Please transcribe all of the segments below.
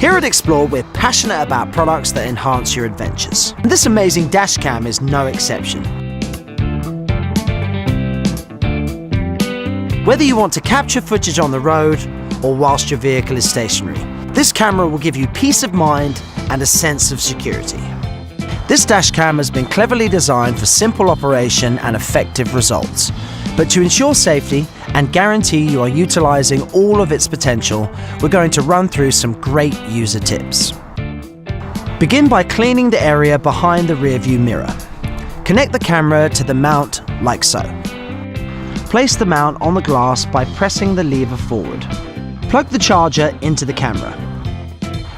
Here at Ixplor, we're passionate about products that enhance your adventures. And this amazing dashcam is no exception. Whether you want to capture footage on the road or whilst your vehicle is stationary, this camera will give you peace of mind and a sense of security. This dashcam has been cleverly designed for simple operation and effective results. But to ensure safety and guarantee you are utilising all of its potential, we're going to run through some great user tips. Begin by cleaning the area behind the rear view mirror. Connect the camera to the mount like so. Place the mount on the glass by pressing the lever forward. Plug the charger into the camera.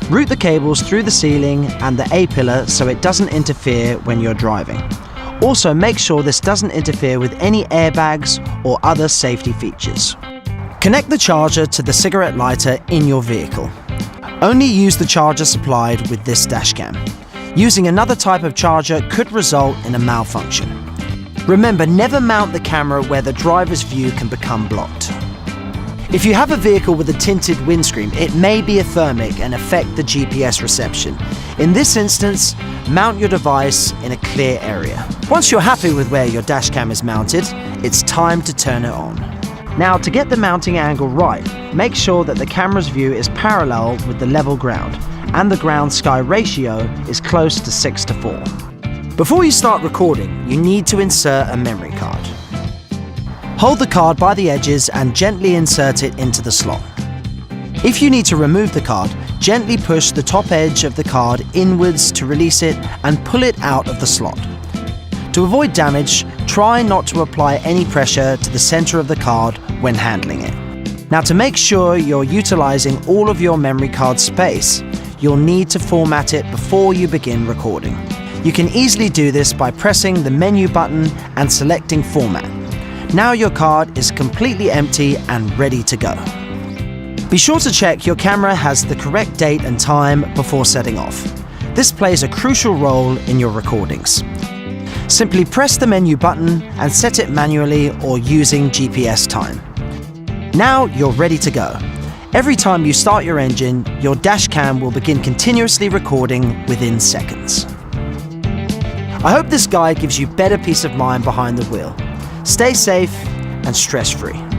Route the cables through the ceiling and the A-pillar so it doesn't interfere when you're driving. Also, make sure this doesn't interfere with any airbags or other safety features. Connect the charger to the cigarette lighter in your vehicle. Only use the charger supplied with this dashcam. Using another type of charger could result in a malfunction. Remember, never mount the camera where the driver's view can become blocked. If you have a vehicle with a tinted windscreen, it may be a thermic and affect the GPS reception. In this instance, mount your device in a clear area. Once you're happy with where your dashcam is mounted, it's time to turn it on. Now, to get the mounting angle right, make sure that the camera's view is parallel with the level ground and the ground-sky ratio is close to 6:4. Before you start recording, you need to insert a memory card. Hold the card by the edges and gently insert it into the slot. If you need to remove the card, gently push the top edge of the card inwards to release it and pull it out of the slot. To avoid damage, try not to apply any pressure to the center of the card when handling it. Now, to make sure you're utilizing all of your memory card space, you'll need to format it before you begin recording. You can easily do this by pressing the menu button and selecting Format. Now your card is completely empty and ready to go. Be sure to check your camera has the correct date and time before setting off. This plays a crucial role in your recordings. Simply press the menu button and set it manually or using GPS time. Now you're ready to go. Every time you start your engine, your dashcam will begin continuously recording within seconds. I hope this guide gives you better peace of mind behind the wheel. Stay safe and stress-free.